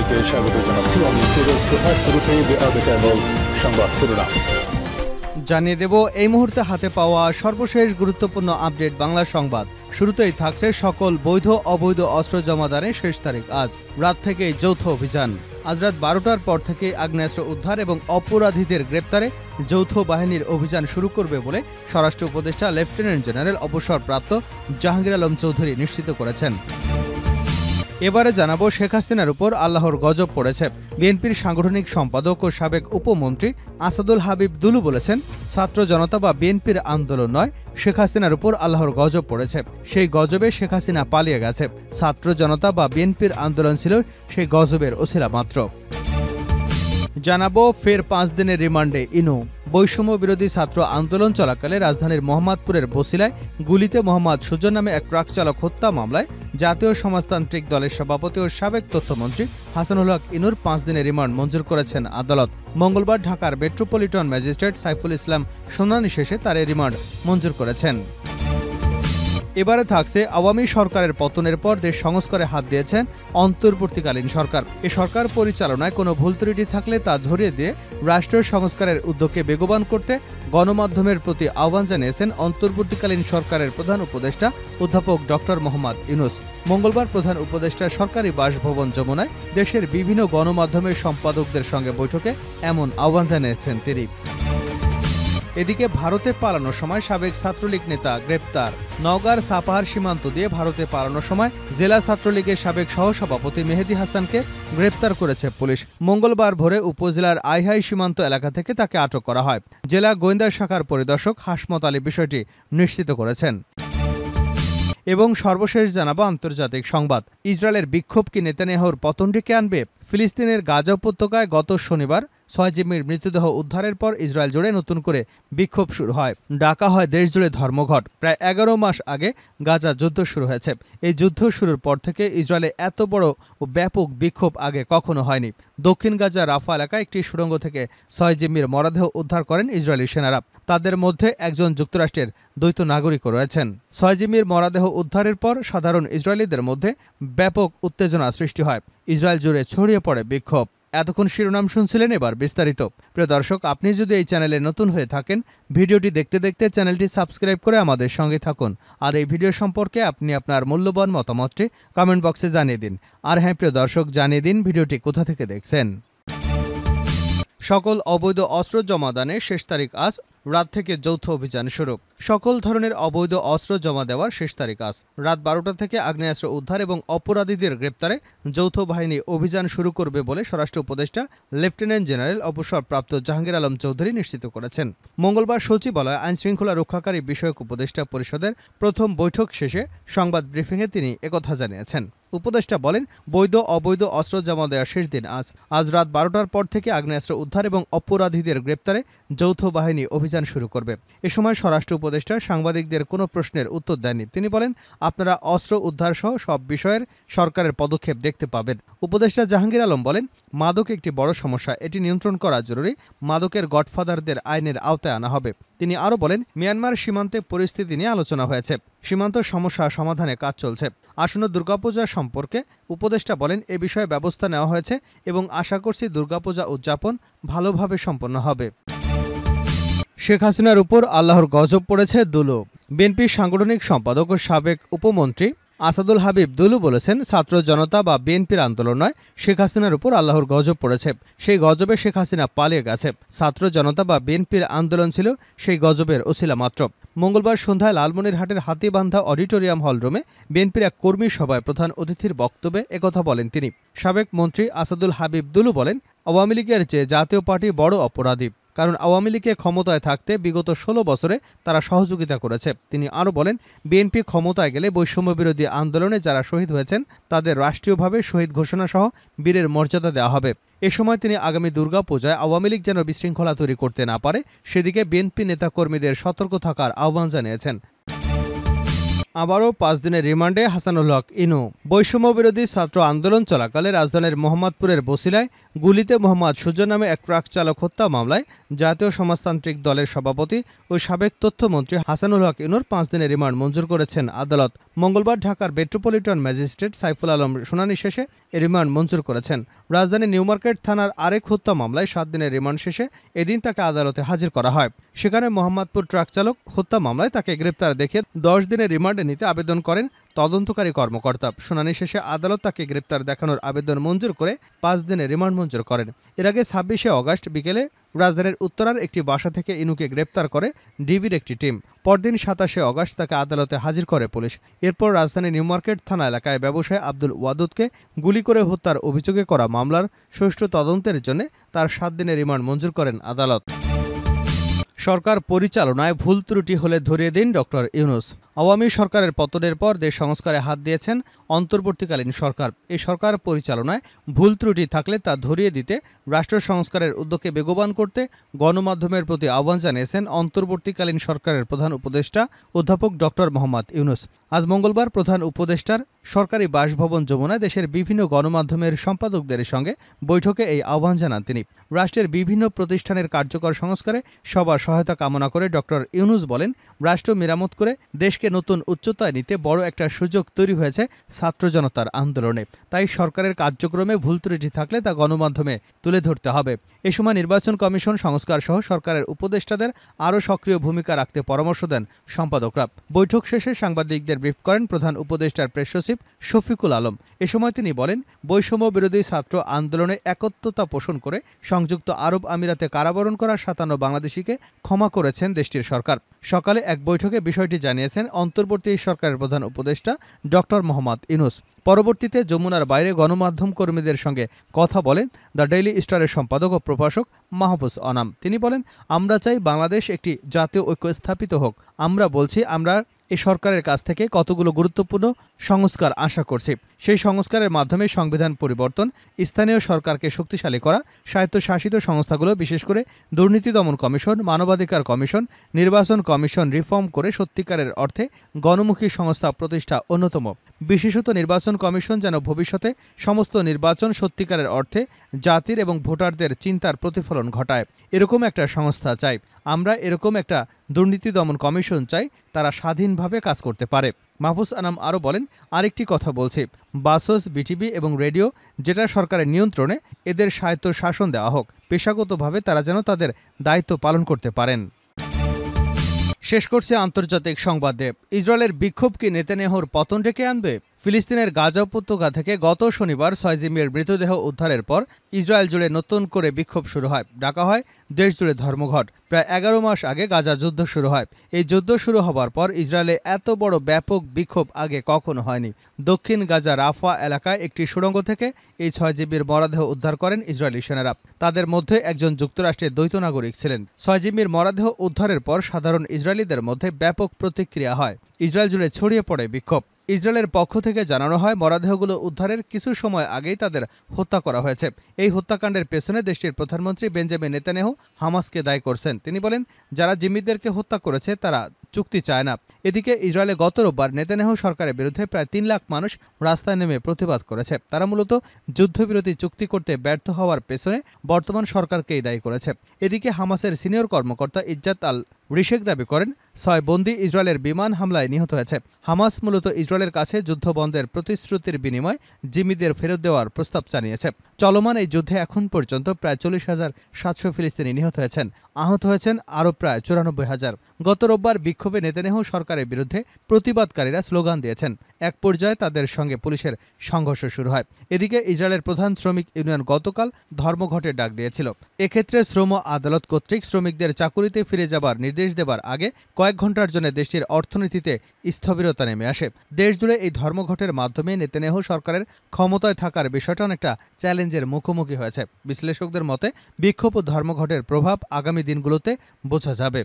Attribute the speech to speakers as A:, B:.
A: সবাইকে স্বাগত জানাচ্ছি। আমি ফিরোজ তোহার। শুরুতেই সংবাদ শিরোনাম
B: জানিয়ে দেব এই মুহূর্তে হাতে পাওয়া সর্বশেষ গুরুত্বপূর্ণ আপডেট বাংলা সংবাদ। শুরুতেই থাকছে সকল বৈধ অবৈধ অস্ত্র জমাদানের শেষ তারিখ আজ। রাত থেকেই যৌথ অভিযান। আজ রাত 12টার পর থেকে আগ্নেয়াস্ত্র উদ্ধার এবং অপরাধীদের গ্রেপ্তারে যৌথ বাহিনীর অভিযান শুরু করবে বলে স্বরাষ্ট্র উপদেষ্টা লেফটেন্যান্ট জেনারেল অবসরপ্রাপ্ত জাহাঙ্গীর আলম চৌধুরী নিশ্চিত করেছেন। এবারে জানাবো শেখ হাসিনার উপর আল্লাহর গজব পড়েছে। বিএনপির সাংগঠনিক সম্পাদক ও সাবেক উপমন্ত্রী আসাদুল হাবিব দুলু বলেছেন, ছাত্র জনতা বা বিএনপির আন্দোলন নয়, শেখ হাসিনার উপর আল্লাহর গজব পড়েছে। সেই গজবে শেখ হাসিনা পালিয়ে গেছে। ছাত্র জনতা বা বিএনপির আন্দোলন ছিল সেই গজবের ওসিলা মাত্র। জানাবো ফের 5 দিনের রিমান্ডে ইনু। বৈষম্য বিরোধী ছাত্র আন্দোলন চলাকালে রাজধানীর মোহাম্মদপুরের বসিলায় গুলিতে মোহাম্মদ সুজন নামে এক ট্রাক চালক হত্যা মামলায় জাতীয় সমাজতান্ত্রিক দলের সভাপতি ও সাবেক তথ্যমন্ত্রী হাসানুল হক ইনুর 5 দিনের রিমান্ড মঞ্জুর করেছেন আদালত। মঙ্গলবার ঢাকার মেট্রোপলিটন ম্যাজিস্ট্রেট সাইফুল ইসলাম শুনানি শেষে তার এই রিমান্ড মঞ্জুর করেছেন। এবারে থাকছে আওয়ামী সরকারের পতনের পর দেশ সংস্কারে হাত দিয়েছেন অন্তর্বর্তীকালীন সরকার। এ সরকার পরিচালনায় কোনো ভুল ত্রুটি থাকলে তা ধরিয়ে দিয়ে রাষ্ট্র সংস্কারের উদ্যোগকে বেগবান করতে গণমাধ্যমের প্রতি আহ্বান জানিয়েছেন অন্তর্বর্তীকালীন সরকারের প্রধান উপদেষ্টা অধ্যাপক ডক্টর মোহাম্মদ ইউনূস। মঙ্গলবার প্রধান উপদেষ্টার সরকারি বাসভবন যমুনায় দেশের বিভিন্ন গণমাধ্যমের সম্পাদকদের সঙ্গে বৈঠকে এমন আহ্বান জানিয়েছেন তিনি। এদিকে ভারতে পালানোর সময় সাবেক ছাত্রলীগ নেতা গ্রেপ্তার। নওগাঁর সাপাহার সীমান্ত দিয়ে ভারতে পালানোর সময় জেলা ছাত্রলীগের সাবেক সহসভাপতি মেহেদী হাসানকে গ্রেপ্তার করেছে পুলিশ। মঙ্গলবার ভোরে উপজেলার আইহাই সীমান্ত এলাকা থেকে তাকে আটক করা হয়। জেলা গোয়েন্দা শাখার পরিদর্শক হাসমত আলী বিষয়টি নিশ্চিত করেছেন। এবং সর্বশেষ জানাবো আন্তর্জাতিক সংবাদ। ইসরায়েলের বিক্ষোভ কি নেতানিয়াহুর পতন ডেকে আনবে? ফিলিস্তিনের গাজা উপত্যকায় গত শনিবার 6 জিম্মির মৃতদেহ উদ্ধারের পর ইসরায়েল জুড়ে নতুন করে বিক্ষোভ শুরু হয়। ডাকা হয় দেশজুড়ে ধর্মঘট। প্রায় 11 মাস আগে গাজা যুদ্ধ শুরু হয়েছে। এই যুদ্ধ শুরুর পর থেকে ইসরায়েলে এত বড় ও ব্যাপক বিক্ষোভ আগে কখনো হয়নি। দক্ষিণ গাজা রাফা এলাকায় একটি সুড়ঙ্গ থেকে 6 জিম্মির মরদেহ উদ্ধার করেন ইসরায়েলি সেনারা। তাদের মধ্যে একজন যুক্তরাষ্ট্রের দ্বৈত নাগরিকও রয়েছেন। 6 জিম্মির মরদেহ উদ্ধারের পর সাধারণ ইসরায়েলিদের মধ্যে ব্যাপক উত্তেজনা সৃষ্টি হয়। ইসরায়েল জুড়ে ছড়িয়ে পড়ে বিক্ষোভ। এতক্ষণ শিরোনাম শুনছিলেন, এবার বিস্তারিত। প্রিয় দর্শক, আপনি যদি এই চ্যানেলে নতুন হয়ে থাকেন, ভিডিওটি দেখতে দেখতে চ্যানেলটি সাবস্ক্রাইব করে আমাদের সঙ্গে থাকুন। আর এই ভিডিও সম্পর্কে আপনি আপনার মূল্যবান মতামতটি কমেন্ট বক্সে জানিয়ে দিন। আর হ্যাঁ প্রিয় দর্শক, জানিয়ে দিন ভিডিওটি কোথা থেকে দেখছেন। সকল অবৈধ অস্ত্র জমাদানের শেষ তারিখ আজ। রাত থেকে যৌথ অভিযান শুরু। সকল ধরনের অবৈধ অস্ত্র জমা দেওয়ার শেষ তারিখ আজ। রাত 12টা থেকে আগ্নেয়াস্ত্র উদ্ধার এবং অপরাধীদের গ্রেপ্তারে যৌথ বাহিনী অভিযান শুরু করবে বলে স্বরাষ্ট্র উপদেষ্টা লেফটেন্যান্ট জেনারেল অবসরপ্রাপ্ত জাহাঙ্গীর আলম চৌধুরী নিশ্চিত করেছেন। মঙ্গলবার সচিবালয়ে আইনশৃঙ্খলা রক্ষাকারী বিষয়ক উপদেষ্টা পরিষদের প্রথম বৈঠক শেষে সংবাদ ব্রিফিংয়ে তিনি একথা জানিয়েছেন। উপদেষ্টা বলেন, বৈধ অবৈধ অস্ত্র জমা দেওয়ার শেষ দিন আজ। আজ রাত 12টার পর থেকে আগ্নেয়াস্ত্র উদ্ধার এবং অপরাধীদের গ্রেপ্তারে যৌথ বাহিনী অভিযান শুরু করবে। এ সময় স্বরাষ্ট্র উপদেষ্টা সাংবাদিকদের কোনো প্রশ্নের উত্তর দেননি। তিনি বলেন, আপনারা অস্ত্র উদ্ধার সহ সব বিষয়ের সরকারের পদক্ষেপ দেখতে পাবেন। উপদেষ্টা জাহাঙ্গীর আলম বলেন, মাদক একটি বড় সমস্যা, এটি নিয়ন্ত্রণ করা জরুরি। মাদকের গডফাদারদের আইনের আওতায় আনা হবে। তিনি আরও বলেন, মিয়ানমার সীমান্তে পরিস্থিতি নিয়ে আলোচনা হয়েছে। সীমান্ত সমস্যা সমাধানে কাজ চলছে। আসন্ন দুর্গাপূজা সম্পর্কে উপদেষ্টা বলেন, এ বিষয়ে ব্যবস্থা নেওয়া হয়েছে এবং আশা করছি দুর্গাপূজা উদযাপন ভালোভাবে সম্পন্ন হবে। শেখ হাসিনার উপর আল্লাহর গজব পড়েছে দুলু। বিএনপির সাংগঠনিক সম্পাদক ও সাবেক উপমন্ত্রী আসাদুল হাবিব দুলু বলেছেন, ছাত্র জনতা বা বিএনপির আন্দোলন নয়, শেখ হাসিনার উপর আল্লাহর গজব পড়েছে। সেই গজবে শেখ হাসিনা পালিয়ে গেছে। ছাত্র জনতা বা বিএনপির আন্দোলন ছিল সেই গজবের ওসিলা মাত্র। মঙ্গলবার সন্ধ্যায় লালমনিরহাটের হাতিবান্ধা অডিটোরিয়াম হলরুমে বিএনপির এক কর্মী সভায় প্রধান অতিথির বক্তব্যে একথা বলেন তিনি। সাবেক মন্ত্রী আসাদুল হাবিব দুলু বলেন, আওয়ামী লীগের চেয়ে জাতীয় পার্টি বড় অপরাধী, কারণ আওয়ামী লীগে ক্ষমতায় থাকতে বিগত 16 বছরে তারা সহযোগিতা করেছে। তিনি আরও বলেন, বিএনপি ক্ষমতায় গেলে বৈষম্য বিরোধী আন্দোলনে যারা শহীদ হয়েছেন তাদের রাষ্ট্রীয়ভাবে শহীদ ঘোষণা সহ বীরের মর্যাদা দেওয়া হবে। এ সময় তিনি আগামী দুর্গাপূজায় আওয়ামী লীগ যেন বিশৃঙ্খলা তৈরি করতে না পারে সেদিকে বিএনপি নেতাকর্মীদের সতর্ক থাকার আহ্বান জানিয়েছেন। আবারও 5 দিনের রিমান্ডে হাসানুল হক ইনু। বৈষম্য বিরোধী ছাত্র আন্দোলন চলাকালে রাজধানীর মোহাম্মদপুরের বসিলায় গুলিতে মোহাম্মদ সুজন নামে এক ট্রাক চালক হত্যা মামলায় জাতীয় সমাজতান্ত্রিক দলের সভাপতি ও সাবেক তথ্যমন্ত্রী হাসানুল হক ইনুর 5 দিনের রিমান্ড মঞ্জুর করেছেন আদালত। মঙ্গলবার ঢাকার মেট্রোপলিটন ম্যাজিস্ট্রেট সাইফুল আলম শুনানি শেষে এ রিমান্ড মঞ্জুর করেছেন। রাজধানীর নিউমার্কেট থানার আরেক হত্যা মামলায় 7 দিনের রিমান্ড শেষে এদিন তাকে আদালতে হাজির করা হয়। সেখানে মোহাম্মদপুর ট্রাক চালক হত্যা মামলায় তাকে গ্রেপ্তার দেখিয়ে 10 দিনের রিমান্ডে নিতে আবেদন করেন তদন্তকারী কর্মকর্তা। শুনানি শেষে আদালত তাকে গ্রেপ্তার দেখানোর আবেদন মঞ্জুর করে 5 দিনের রিমান্ড মঞ্জুর করেন। এর আগে 26শে অগাস্ট বিকেলে রাজধানীর উত্তরার একটি বাসা থেকে ইনুকে গ্রেপ্তার করে ডিবির একটি টিম। পরদিন 27শে অগাস্ট তাকে আদালতে হাজির করে পুলিশ। এরপর রাজধানীর নিউমার্কেট থানা এলাকায় ব্যবসায়ী আব্দুল ওয়াদুদকে গুলি করে হত্যার অভিযোগে করা মামলার সুষ্ঠু তদন্তের জন্য তার 7 দিনের রিমান্ড মঞ্জুর করেন আদালত। সরকার পরিচালনায় ভুল ত্রুটি হলে ধরিয়ে দিন ডক্টর ইউনূস। আওয়ামী সরকারের পতনের পর দেশ সংস্কারে হাত দিয়েছেন অন্তর্বর্তীকালীন সরকার। এই সরকার পরিচালনায় ভুল ত্রুটি থাকলে তা ধরিয়ে দিতে রাষ্ট্র সংস্কারের উদ্যোগকে বেগবান করতে গণমাধ্যমের প্রতি আহ্বান জানিয়েছেন অন্তর্বর্তীকালীন সরকারের প্রধান উপদেষ্টা অধ্যাপক ডক্টর মোহাম্মদ ইউনূস। আজ মঙ্গলবার প্রধান উপদেষ্টার সরকারি বাসভবন যমুনায় দেশের বিভিন্ন গণমাধ্যমের সম্পাদকদের সঙ্গে বৈঠকে এই আহ্বান জানান তিনি। রাষ্ট্রের বিভিন্ন প্রতিষ্ঠানের কার্যকর সংস্কারে সবার সহায়তা কামনা করে ডক্টর ইউনূস বলেন, রাষ্ট্র মেরামত করে দেশকে নতুন উচ্চতায় নিতে বড় একটা সুযোগ তৈরি হয়েছে ছাত্র জনতার আন্দোলনে। তাই সরকারের কার্যক্রমে ভুল ত্রুটি থাকলে তা গণমাধ্যমে তুলে ধরতে হবে। এ সময় নির্বাচন কমিশন সংস্কার সহ সরকারের উপদেষ্টাদের আরও সক্রিয় ভূমিকা রাখতে পরামর্শ দেন সম্পাদকরা। বৈঠক শেষে সাংবাদিকদের ব্রিফ করেন প্রধান উপদেষ্টার প্রেস সচিব শফিকুল আলম। এ সময় তিনি বলেন, বৈষম্য বিরোধী ছাত্র আন্দোলনে একত্রতা পোষণ করে সংযুক্ত আরব আমিরাতে কারাবরণ করা 57 বাংলাদেশিকে ক্ষমা করেছেন দেশটির সরকার। সকালে এক বৈঠকে বিষয়টি জানিয়েছেন অন্তর্বর্তী সরকারের প্রধান উপদেষ্টা ডক্টর মোহাম্মদ ইউনূস। পরবর্তীতে যমুনার বাইরে গণমাধ্যম কর্মীদের সঙ্গে কথা বলেন দ্য ডেইলি স্টারের সম্পাদক ও প্রকাশক মাহফুজ আনাম। তিনি বলেন, আমরা চাই বাংলাদেশ একটি জাতীয় ঐক্য স্থাপিত হোক। আমরা বলছি, আমরা এই সরকারের কাছ থেকে কতগুলো গুরুত্বপূর্ণ সংস্কার আশা করছি। সেই সংস্কারের মাধ্যমে সংবিধান পরিবর্তন, স্থানীয় সরকারকে শক্তিশালী করা, স্বায়ত্তশাসিত সংস্থাগুলো বিশেষ করে দুর্নীতি দমন কমিশন, মানবাধিকার কমিশন, নির্বাচন কমিশন রিফর্ম করে সত্যিকারের অর্থে গণমুখী সংস্থা প্রতিষ্ঠা অন্যতম। বিশেষত নির্বাচন কমিশন যেন ভবিষ্যতে সমস্ত নির্বাচন সত্যিকারের অর্থে জাতির এবং ভোটারদের চিন্তার প্রতিফলন ঘটায়, এরকম একটা সংস্থা চাই। আমরা এরকম একটা দুর্নীতি দমন কমিশন চাই, তারা স্বাধীনভাবে কাজ করতে পারে। মাহফুজ আনাম আরও বলেন, আরেকটি কথা বলছি, বাসস, বিটিভি এবং রেডিও যেটা সরকারের নিয়ন্ত্রণে, এদের স্বায়ত্ত শাসন দেওয়া হোক। পেশাগতভাবে তারা যেন তাদের দায়িত্ব পালন করতে পারেন। শেষ করছে আন্তর্জাতিক সংবাদে। ইসরায়েলের বিক্ষোভ কি নেতানিয়াহুর পতন ডেকে আনবে? ফিলিস্তিনের গাজা উপত্যকা থেকে গত শনিবার 6 জিম্মির মৃতদেহ উদ্ধারের পর ইসরায়েল জুড়ে নতুন করে বিক্ষোভ শুরু হয়। ডাকা হয় দেশজুড়ে ধর্মঘট। প্রায় 11 মাস আগে গাজা যুদ্ধ শুরু হয়। এই যুদ্ধ শুরু হবার পর ইসরায়েলে এত বড় ব্যাপক বিক্ষোভ আগে কখনো হয়নি। দক্ষিণ গাজা রাফা এলাকায় একটি সুড়ঙ্গ থেকে এই 6 জিম্মির মরদেহ উদ্ধার করেন ইসরায়েলি সেনারা। তাদের মধ্যে একজন যুক্তরাষ্ট্রের দ্বৈত নাগরিক ছিলেন। 6 জিম্মির মরদেহ উদ্ধারের পর সাধারণ ইসরায়েলিদের মধ্যে ব্যাপক প্রতিক্রিয়া হয়। ইসরায়েল জুড়ে ছড়িয়ে পড়ে বিক্ষোভ। ইসরায়েলের পক্ষ থেকে জানানো হয়, মরদেহগুলো উদ্ধারের কিছু সময় আগেই তাদের হত্যা করা হয়েছে। এই হত্যাকাণ্ডের পেছনে দেশটির প্রধানমন্ত্রী বেঞ্জামিন নেতানিয়াহু হামাসকে দায়ী করছেন। তিনি বলেন, যারা জিম্মিদেরকে হত্যা করেছে তারা চুক্তি চায় না। এদিকে ইসরায়েলে গত রোববার নেতানিয়াহু সরকারের বিরুদ্ধে প্রায় 3 লাখ মানুষ রাস্তায় নেমে প্রতিবাদ করেছে। তারা মূলত যুদ্ধবিরতি চুক্তি করতে ব্যর্থ হওয়ার পেছনে বর্তমান সরকারকেই দায়ী করেছে। এদিকে হামাসের সিনিয়র কর্মকর্তা ইজ্জাত আল রিশেক দাবি করেন, 6 বন্দী ইসরায়েলের বিমান হামলায় নিহত হয়েছে। হামাস মূলত ইসরায়েলের কাছে যুদ্ধবন্ধের প্রতিশ্রুতির বিনিময়ে জিম্মিদের ফেরত দেওয়ার প্রস্তাব জানিয়েছে। চলমান এই যুদ্ধে এখন পর্যন্ত প্রায় 40,700 ফিলিস্তিনি নিহত হয়েছেন। আহত হয়েছেন আরও প্রায় 94,000। গত রোববার বিক্ষোভে নেতানিয়াহু সরকারের বিরুদ্ধে প্রতিবাদকারীরা স্লোগান দিয়েছেন। এক পর্যায়ে তাদের সঙ্গে পুলিশের সংঘর্ষ শুরু হয়। এদিকে ইসরায়েলের প্রধান শ্রমিক ইউনিয়ন গতকাল ধর্মঘটের ডাক দিয়েছিল। এক্ষেত্রে শ্রম আদালত কর্তৃক শ্রমিকদের চাকুরিতে ফিরে যাবার নির্দেশ দেবার আগে কয়েক ঘন্টার জন্য দেশটির অর্থনীতিতে স্থবিরতা নেমে আসে। দেশজুড়ে এই ধর্মঘটের মাধ্যমে নেতানিয়াহু সরকারের ক্ষমতায় থাকার বিষয়টা অনেকটা চ্যালেঞ্জের মুখোমুখি হয়েছে। বিশ্লেষকদের মতে বিক্ষোভ ও ধর্মঘটের প্রভাব আগামী দিনগুলোতে বোঝা যাবে।